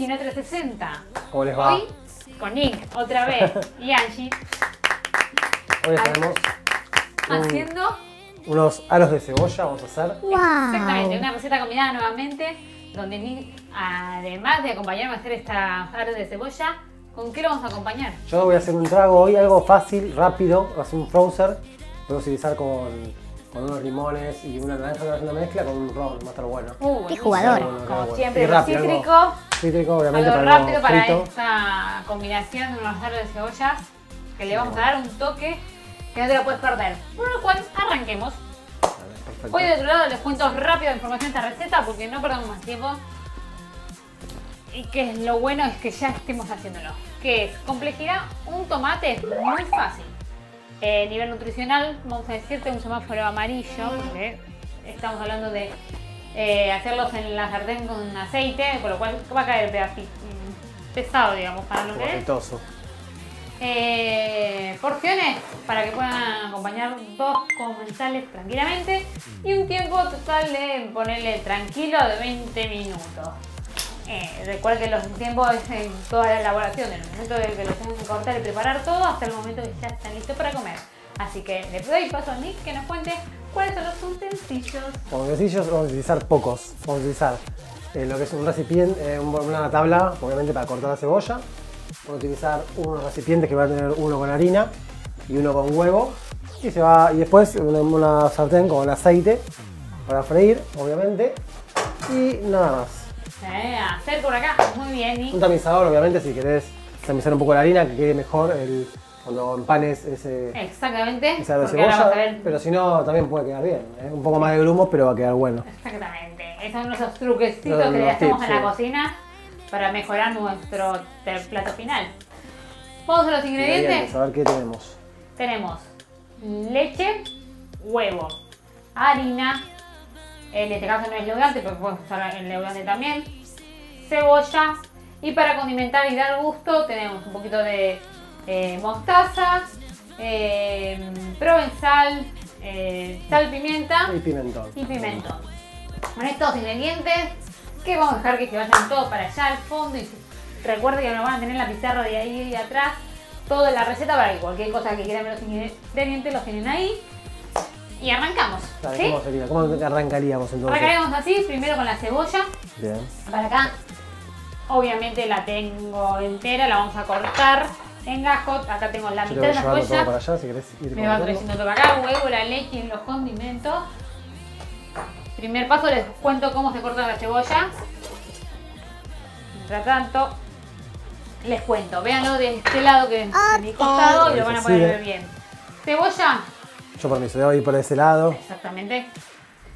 Cocina 360. ¿Cómo les va? Hoy con Nick, otra vez, y Angie. Hoy estaremos haciendo unos aros de cebolla, vamos a hacer. ¡Wow! exactamente una receta combinada nuevamente, donde Nick, además de acompañarme a hacer esta aros de cebolla, ¿con qué lo vamos a acompañar? Yo voy a hacer un trago hoy, algo fácil, rápido, voy a hacer un frozer. Voy a utilizar con unos limones y una naranja, una mezcla con un ron, va a estar bueno. ¡Qué jugador! Como siempre, Y lo rápido, cítrico. Cítrico, obviamente, Algo para rápido algo para frito. esta combinación de unos aros de cebollas, que le vamos a dar un toque que no te lo puedes perder. Por lo cual, arranquemos. Perfecto. Hoy de otro lado les cuento rápido la información de esta receta porque no perdamos más tiempo. Y que lo bueno es que ya estemos haciéndolo. Que es complejidad, un tomate muy fácil. Nivel nutricional, vamos a decirte un semáforo amarillo. Porque estamos hablando de hacerlos en la sartén con aceite, con lo cual va a caer pedacito pesado, digamos, para lo que es. Aceitoso. Porciones para que puedan acompañar 2 comensales tranquilamente y un tiempo total de ponerle tranquilo de 20 minutos. Recuerda que los tiempos es en toda la elaboración, en el momento de que los tengan que cortar y preparar todo hasta el momento que ya están listos para comer. Así que le doy paso a Nick que nos cuente cuáles son los utensilios. Como utensilios vamos a utilizar pocos. Vamos a utilizar lo que es un recipiente, una tabla, obviamente para cortar la cebolla. Vamos a utilizar unos recipientes que van a tener uno con harina y uno con huevo. Y después una sartén con aceite para freír, obviamente. Y nada más. Hacer por acá, muy bien, Nick. Un tamizador, obviamente, si querés tamizar un poco la harina, que quede mejor cuando empanes ese Exactamente, aro de porque ahora vas a cebolla. ver. Pero si no, también puede quedar bien. Un poco más de grumo, pero va a quedar bueno. Exactamente, esos son esos truquecitos Los que le hacemos tips, en la sí. cocina para mejorar nuestro plato final. Vamos a los ingredientes. A ver qué tenemos. Tenemos leche, huevo, harina, en este caso no es leudante, pero podemos usar el leudante también, cebolla y para condimentar y dar gusto tenemos un poquito de mostaza, provenzal, sal, pimienta Y pimentón. y pimentón. Con estos ingredientes que vamos a dejar que se vayan todos para allá al fondo y recuerden que nos van a tener en la pizarra de ahí y atrás toda la receta para que cualquier cosa que quieran ver los ingredientes los tienen ahí. Y arrancamos, Dale, ¿sí? ¿cómo sería? ¿Cómo arrancaríamos entonces? Arrancaremos así, primero con la cebolla. Bien. Para acá, obviamente la tengo entera, la vamos a cortar en gajos. Acá tengo la Yo mitad te voy de la llevando todo cebolla. para allá si querés ir Me va cortando. creciendo todo acá, huevo, la leche y los condimentos. Primer paso, les cuento cómo se corta la cebolla. Mientras tanto, les cuento. Véanlo de este lado que es de mi costado y lo van a poder Sigue. ver bien. Cebolla, Yo permiso, voy a ir por ese lado. exactamente.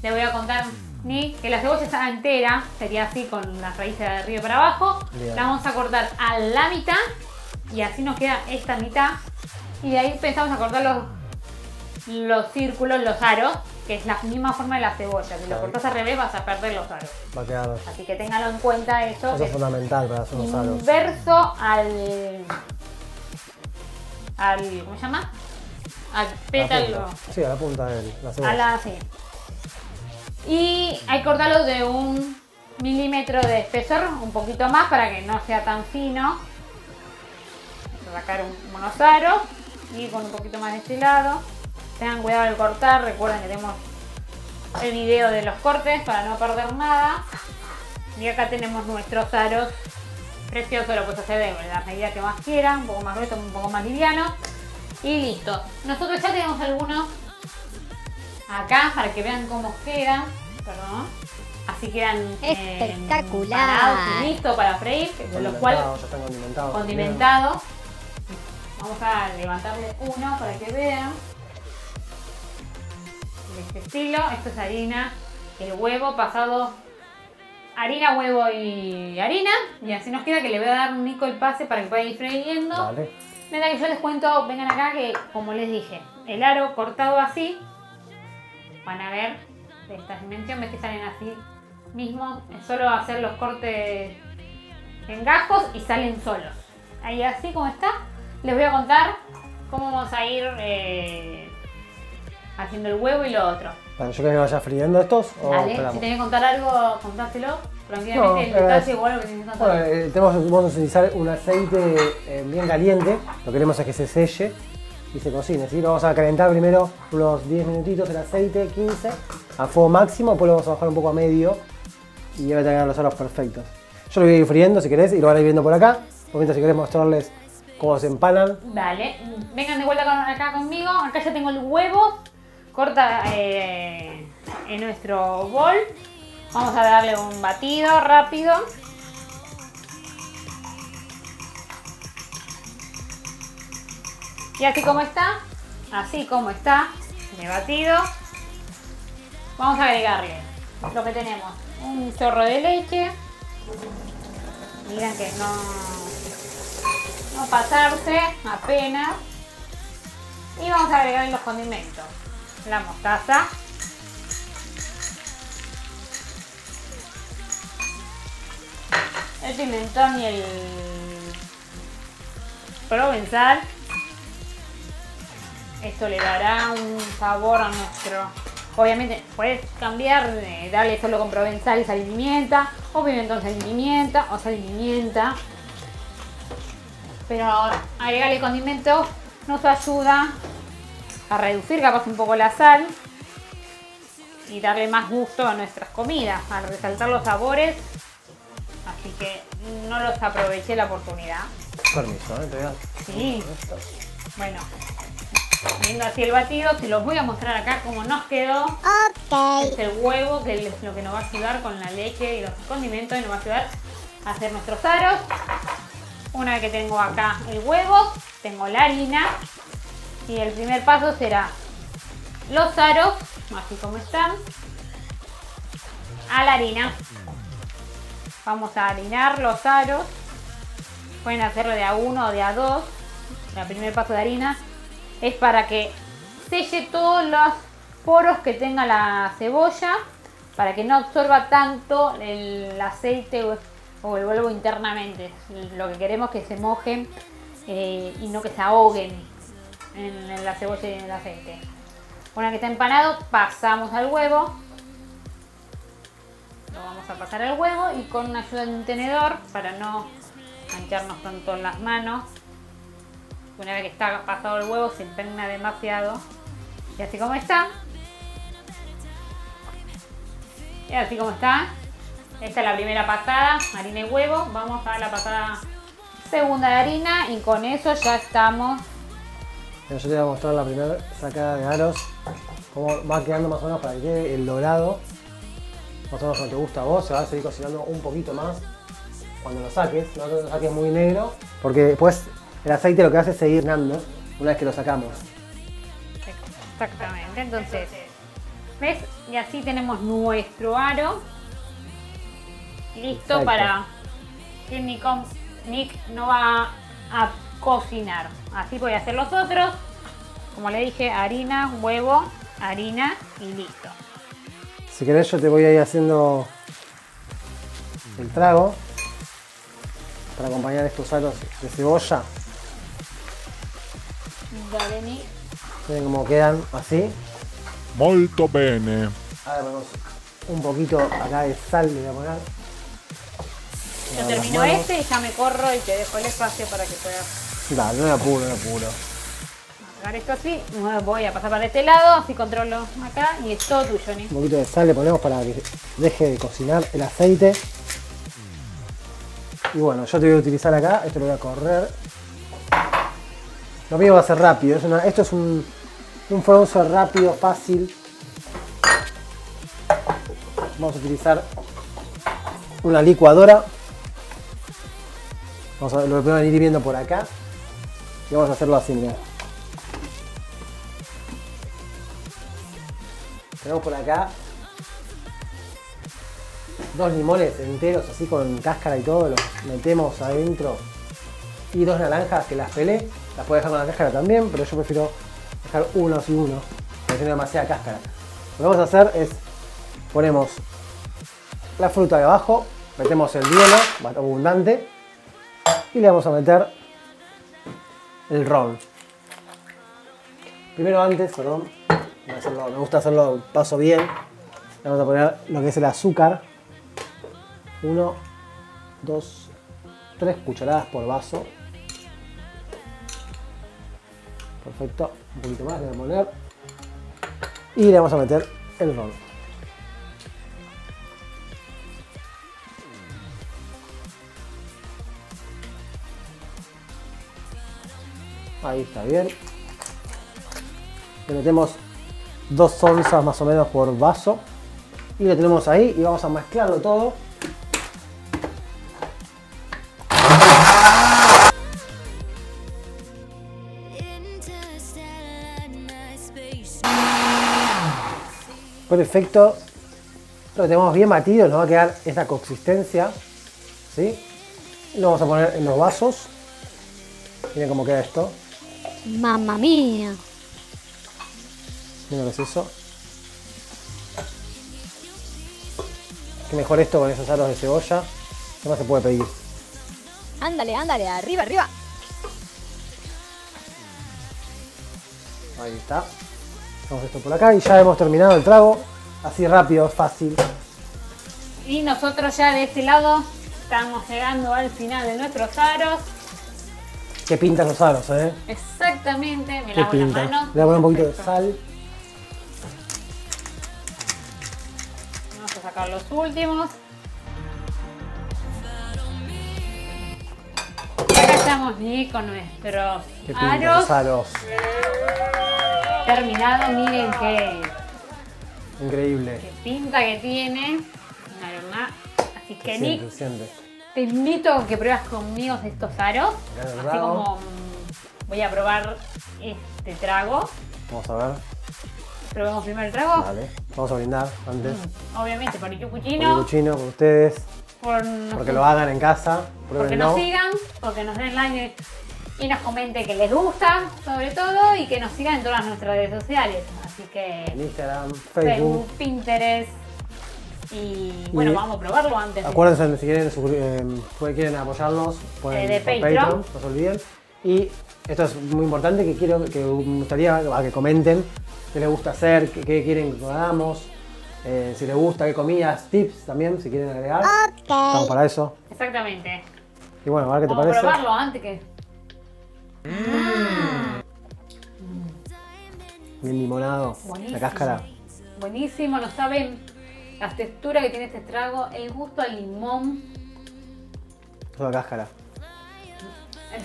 Les voy a contar que la cebolla está entera, sería así con las raíces de arriba para abajo. Bien. La vamos a cortar a la mitad y así nos queda esta mitad. Y de ahí pensamos a cortar los círculos, los aros, que es la misma forma de la cebolla. Si lo Claro. cortas al revés vas a perder los aros. Va a quedar. Así que ténganlo en cuenta eso. Eso que es fundamental para hacer unos aros. inverso ¿cómo se llama? Al A la pétalo. punta. Sí, a la punta de la cebolla. A la sí. Y hay que cortarlo de 1 milímetro de espesor, un poquito más para que no sea tan fino. Sacar unos aros y con un poquito más de este lado. Tengan cuidado al cortar, recuerden que tenemos el video de los cortes para no perder nada. Y acá tenemos nuestros aros preciosos, lo puedes hacer de la medida que más quieran, un poco más grueso, un poco más liviano. Y listo. Nosotros ya tenemos algunos acá para que vean cómo quedan. Perdón. Así quedan Espectacular. empanados y listo para freír, de los cuales Ya están condimentados. condimentados. Vamos a levantarle uno para que vean. De este estilo. Esto es harina, el huevo pasado. Harina, huevo y harina. Y así nos queda que le voy a dar un Nico el pase para que pueda ir friendo. Vale. Nada, que yo les cuento, vengan acá que como les dije, el aro cortado así, van a ver de esta dimensión, ves que salen así mismo, es solo hacer los cortes en gajos y salen solos. Ahí así como está, les voy a contar cómo vamos a ir haciendo el huevo y lo otro. Bueno, ¿yo creo que vaya friendo estos? ¿O Dale, esperamos? si tenés que contar algo, contáselo, tranquilamente el detalle igual lo que tienes que hacer. Vamos a utilizar un aceite bien caliente. Lo que queremos es que se selle y se cocine, ¿sí? Lo vamos a calentar primero unos 10 minutitos el aceite, 15, a fuego máximo, después lo vamos a bajar un poco a medio y ya va a tener los aros perfectos. Yo lo voy a ir friendo si querés y lo van a ir viendo por acá. Por mientras si querés mostrarles cómo se empanan. Dale, vengan de vuelta acá conmigo. Acá ya tengo el huevo. Corta en nuestro bol. Vamos a darle un batido rápido. Y así como está, de batido, vamos a agregarle lo que tenemos. Un chorro de leche. Miren que no pasarse apenas. Y vamos a agregarle los condimentos. La mostaza. El pimentón y el provenzal. Esto le dará un sabor a nuestro... Obviamente puedes cambiar, darle solo con provenzal y sal y pimienta, o pimentón, sal y pimienta, o sal y pimienta. Pero agregarle condimentos nos ayuda a reducir capaz un poco la sal y darle más gusto a nuestras comidas, a resaltar los sabores. Así que no los aproveché la oportunidad. Permiso, te voy a... Sí. Bueno, viendo así el batido, te los voy a mostrar acá cómo nos quedó. Ok. Es el huevo, que es lo que nos va a ayudar con la leche y los condimentos y nos va a ayudar a hacer nuestros aros. Una vez que tengo acá el huevo, tengo la harina y el primer paso será los aros, así como están, a la harina. Vamos a harinar los aros. Pueden hacerlo de a 1 o de a 2. El primer paso de harina es para que selle todos los poros que tenga la cebolla, para que no absorba tanto el aceite o el huevo internamente. Lo que queremos es que se mojen y no que se ahoguen en la cebolla y en el aceite. Una vez que está empanado, pasamos al huevo. Lo vamos a pasar al huevo y con ayuda de un tenedor para no mancharnos tanto en las manos. Una vez que está pasado el huevo se impregna demasiado. Y así como está. Y así como está. Esta es la primera pasada, harina y huevo. Vamos a la pasada segunda de harina y con eso ya estamos. Yo te voy a mostrar la primera sacada de aros. Cómo va quedando más o menos para que quede el dorado. Más o menos como te gusta a vos. Se va a seguir cocinando un poquito más cuando lo saques. No lo saques muy negro. Porque después el aceite lo que hace es seguir ganando una vez que lo sacamos. Exactamente. Entonces, ¿ves? Y así tenemos nuestro aro. Listo. Exacto. Para que Nick no va a cocinar. Así voy a hacer los otros. Como le dije, harina, huevo, harina y listo. Si querés yo te voy a ir haciendo el trago para acompañar estos aros de cebolla. Dale, Nick. Miren cómo quedan así. Molto bene. Ahora ponemos un poquito acá de sal, le voy a poner. Yo termino este y ya me corro y te dejo el espacio para que puedas. Dale, no me apuro, no me apuro. Agarrar esto así, voy a pasar para este lado, así controlo acá y es todo tuyo, Nick. Un poquito de sal le ponemos para que deje de cocinar el aceite. Y bueno, yo te voy a utilizar acá, esto lo voy a correr. Lo mío va a ser rápido, esto es un frozen rápido, fácil. Vamos a utilizar una licuadora. Lo van a ir viendo por acá. Y vamos a hacerlo así, mirá. Tenemos por acá 2 limones enteros, así con cáscara y todo, los metemos adentro. Y 2 naranjas que las pelé, las puedes dejar con la cáscara también, pero yo prefiero dejar uno así uno, porque tiene demasiada cáscara. Lo que vamos a hacer es, ponemos la fruta de abajo, metemos el hielo, abundante, y le vamos a meter el ron. Primero perdón, me gusta hacerlo paso bien. Le vamos a poner lo que es el azúcar. 1, 2, 3 cucharadas por vaso. Perfecto, un poquito más le voy a poner. Y le vamos a meter el ron. Ahí está bien. Le metemos 2 onzas más o menos por vaso. Y lo tenemos ahí y vamos a mezclarlo todo. Perfecto. Lo tenemos bien batido, nos va a quedar esta consistencia. ¿Sí? Lo vamos a poner en los vasos. Miren cómo queda esto. Mamma mía. Miren lo que es eso. Qué mejor esto con esos aros de cebolla. ¿Qué más se puede pedir? Ándale, ándale, arriba, arriba. Ahí está. Dejamos esto por acá y ya hemos terminado el trago. Así rápido, fácil. Y nosotros ya de este lado estamos llegando al final de nuestros aros. Qué pintan los aros, ¿eh? Exactamente, me Qué lavo las pintan. manos. Le voy a poner un poquito de Perfecto. sal. Vamos a sacar los últimos. Y acá estamos con nuestros Qué pintan aros los aros. terminados. Miren qué Increíble. pinta que tiene. Una aroma. Así que Nick, Siente, siente. te invito a que pruebas conmigo de estos aros. Acá el Así trago. como voy a probar este trago. Vamos a ver. Probemos primero el trago. Vale. Vamos a brindar antes. Obviamente por el Por el cuchino. cuchino, por ustedes. Porque lo hagan en casa. porque nos Pruébenlo. sigan, porque nos den like y nos comenten que les gusta, sobre todo, y que nos sigan en todas nuestras redes sociales. Así que En Instagram, Facebook, Facebook. Pinterest. Y bueno, Y vamos a probarlo antes. Acuérdense, si quieren apoyarnos, pueden De por Patreon. no se olviden. Y esto es muy importante, que me gustaría que comenten qué les gusta hacer, qué quieren que hagamos, si les gusta, qué comidas, tips también, si quieren agregar. Estamos para eso. Exactamente. Y bueno, a ver qué te Vamos a parece. probarlo antes que... Bien limonado, Buenísimo. la cáscara. Buenísimo, no saben la textura que tiene este trago, el gusto al limón. Toda cáscara. Es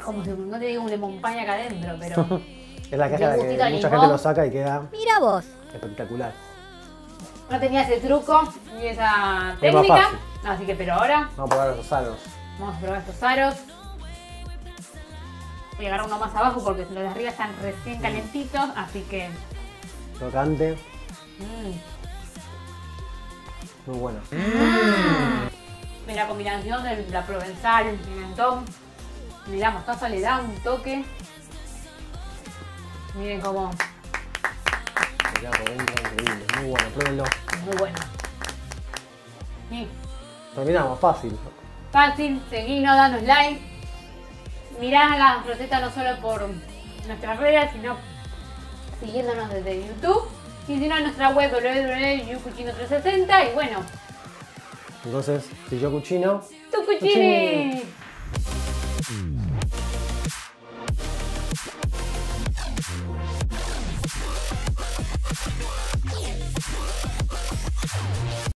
como si no te digo un lemon pie acá adentro, pero Es la cáscara gustito que a mucha limón. gente lo saca y queda Mira vos. espectacular. no tenía ese truco ni esa Es más técnica. fácil. Así que, pero ahora Vamos a probar los aros. vamos a probar estos aros. Voy a agarrar uno más abajo porque los de arriba están recién calentitos, así que... Crocante, muy bueno. De la combinación de la provenzal, el pimentón y la mostaza le da un toque. Miren cómo Se queda por dentro increíble, muy bueno, pruébenlo. es muy bueno. Sí. Terminamos, fácil. Fácil, seguinos, danos like. Mirá las recetas no solo por nuestras redes, sino siguiéndonos desde YouTube. Y si no, en nuestra web www.yucuchino360. Y bueno, Entonces, si yo cuchino, tu cuchini. cuchini.